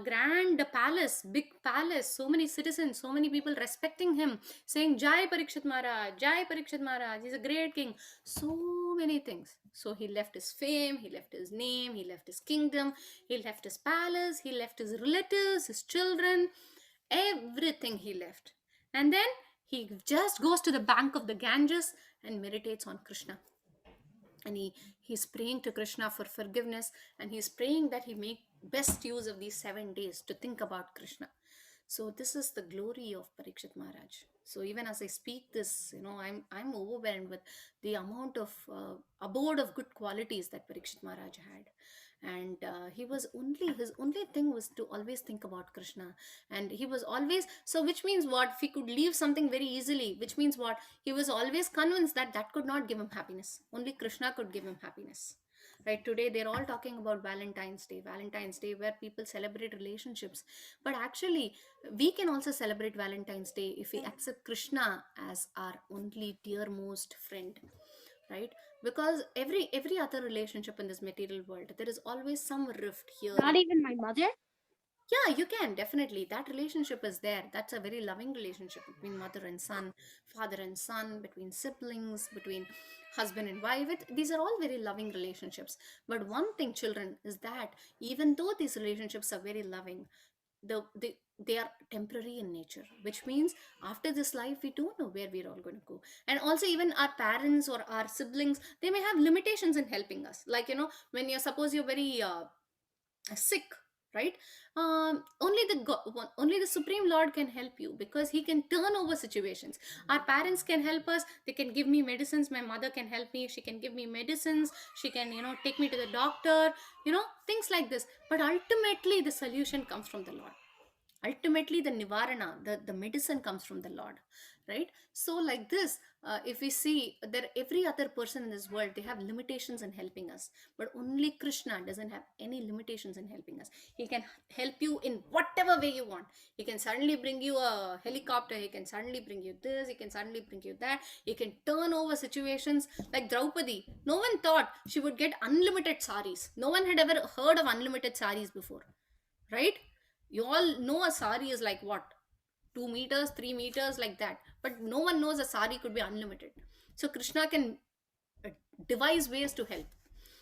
grand palace, big palace. So many citizens, so many people respecting him, saying Jai Parikshit Maharaj, Jai Parikshit Maharaj. He's a great king. So many things. So he left his fame, he left his name, he left his kingdom, he left his palace, he left his relatives, his children, everything he left. And then he just goes to the bank of the Ganges and meditates on Krishna. And he's praying to Krishna for forgiveness, and he's praying that he make best use of these 7 days to think about Krishna. So this is the glory of Parikshit Maharaj. So even as I speak this, I'm overwhelmed with the amount of abode of good qualities that Parikshit Maharaj had. and he was only his only thing was to always think about Krishna. And he was always, so which means what, if he could leave something very easily, which means what, he was always convinced that that could not give him happiness, only Krishna could give him happiness. Right, today they're all talking about Valentine's Day, where people celebrate relationships. But actually, we can also celebrate Valentine's Day if we accept Krishna as our only dearmost friend, right? Because every other relationship in this material world, there is always some rift here. Not even my mother? Yeah, you can definitely. That relationship is there. That's a very loving relationship between mother and son, father and son, between siblings, between husband and wife. These are all very loving relationships. But one thing, children, is that even though these relationships are very loving, they are temporary in nature, which means after this life, we don't know where we're all going to go. And also, even our parents or our siblings, they may have limitations in helping us. Like, when you're, suppose you're very sick, right? Only the Supreme Lord can help you, because he can turn over situations. Our parents can help us. They can give me medicines. My mother can help me. She can give me medicines. She can, take me to the doctor, things like this. But ultimately, the solution comes from the Lord. Ultimately, the nivarana, the medicine, comes from the Lord, right? So like this, if we see that every other person in this world, they have limitations in helping us, but only Krishna doesn't have any limitations in helping us. He can help you in whatever way you want. He can suddenly bring you a helicopter, he can suddenly bring you this, he can suddenly bring you that. He can turn over situations. Like Draupadi, no one thought she would get unlimited saris. No one had ever heard of unlimited saris before, right? You all know a sari is like what, 2 meters, 3 meters, like that. But no one knows a sari could be unlimited. So Krishna can uh, devise ways to help.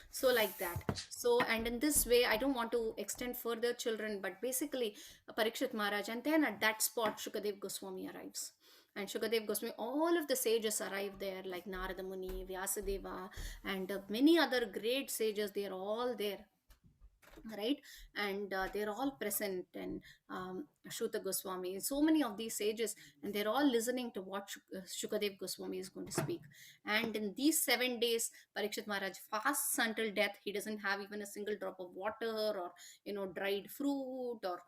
So like that. So, and in this way, I don't want to extend further, children, but basically, Parikshit Maharaj, and then at that spot, Shukadev Goswami arrives. And Shukadev Goswami, all of the sages arrive there, like Narada Muni, Vyasadeva, and many other great sages. They are all there, right? And they're all present. And Shuta Goswami, so many of these sages, and they're all listening to what Shukadev Goswami is going to speak. And in these 7 days, Parikshit Maharaj fasts until death. He doesn't have even a single drop of water, or dried fruit, or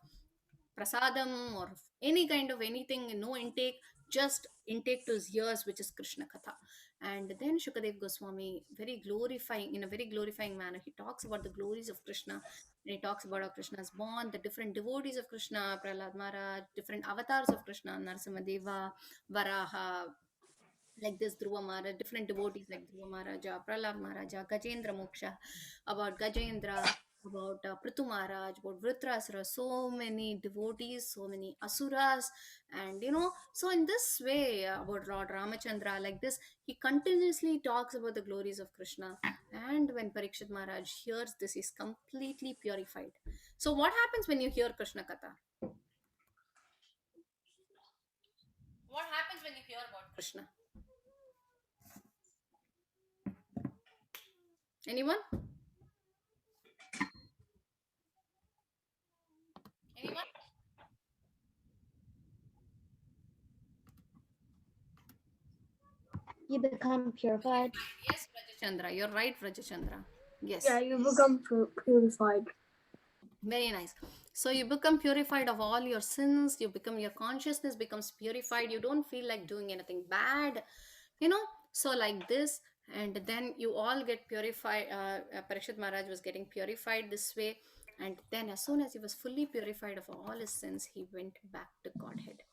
prasadam, or any kind of anything, no intake, just intake to his ears, which is Krishna Katha. And then Shukadev Goswami, very glorifying, in a very glorifying manner, he talks about the glories of Krishna. And he talks about how Krishna is born, the different devotees of Krishna, Prahlad Maharaj, different avatars of Krishna, Narasimha, Varaha, like this Dhruva Maharaj, different devotees like Dhruva Maharaja, Prahlad Maharaja, Gajendra Moksha, about Gajendra, about Prithu Maharaj, about Vritrasura, so many devotees, so many asuras. And so in this way, about Lord Ramachandra, like this, he continuously talks about the glories of Krishna. And when Parikshit Maharaj hears this, he's completely purified. So what happens when you hear Krishna Katha? What happens when you hear about Krishna? Anyone? Anyone? You become purified. Yes, Vrajachandra. You're right, Vrajachandra. Yes. Yeah, you become purified. Very nice. So you become purified of all your sins. Your consciousness becomes purified. You don't feel like doing anything bad, you know. So like this, and then you all get purified. Parikshit Maharaj was getting purified this way, and then as soon as he was fully purified of all his sins, he went back to Godhead.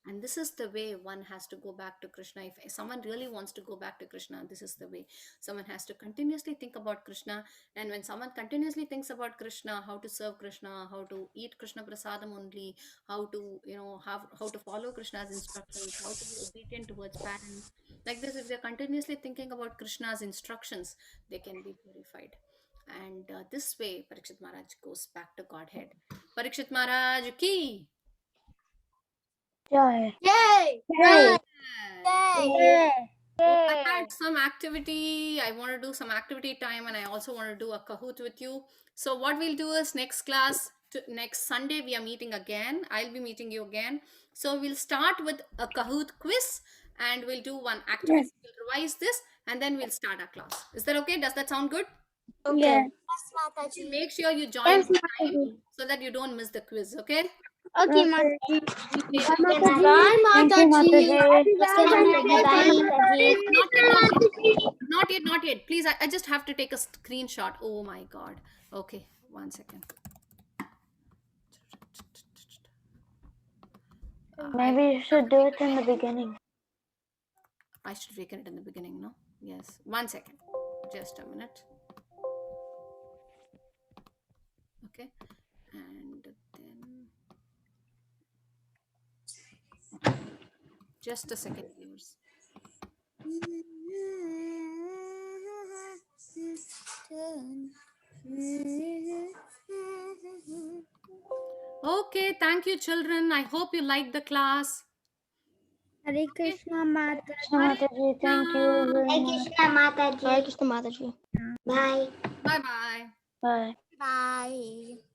And this is the way one has to go back to Krishna. If someone really wants to go back to Krishna, this is the way. Someone has to continuously think about Krishna. And when someone continuously thinks about Krishna, how to serve Krishna, how to eat Krishna prasadam only, how to, how to follow Krishna's instructions, how to be obedient towards parents, like this, if they're continuously thinking about Krishna's instructions, they can be purified. And this way, Parikshit Maharaj goes back to Godhead. Parikshit Maharaj ki. Jai. Yay! Yes. Yay! So I had some activity. I want to do some activity time, and I also want to do a Kahoot with you. So what we'll do is next class, next Sunday, we are meeting again. I'll be meeting you again. So we'll start with a Kahoot quiz, and we'll do one activity. Yes. We'll revise this, and then we'll start our class. Is that okay? Does that sound good? Okay. Make sure you join on time so that you don't miss the quiz, okay? Okay, Okay. Mataji. Please. Bye, Thank you, Mataji. Mataji. Not yet, not yet. Not yet, not yet. Please, I just have to take a screenshot. Oh my God. Okay, 1 second. Maybe you should do it in the beginning. I should make it in the beginning, no? Yes. 1 second. Just a minute. Okay. And then just a second, viewers. Okay, thank you, children. I hope you liked the class. Hare Krishna, Mataji. Mataji, thank you very Hare much. Krishna, Mataji. Hare Krishna, Mataji. Bye. Bye bye. Bye. Bye.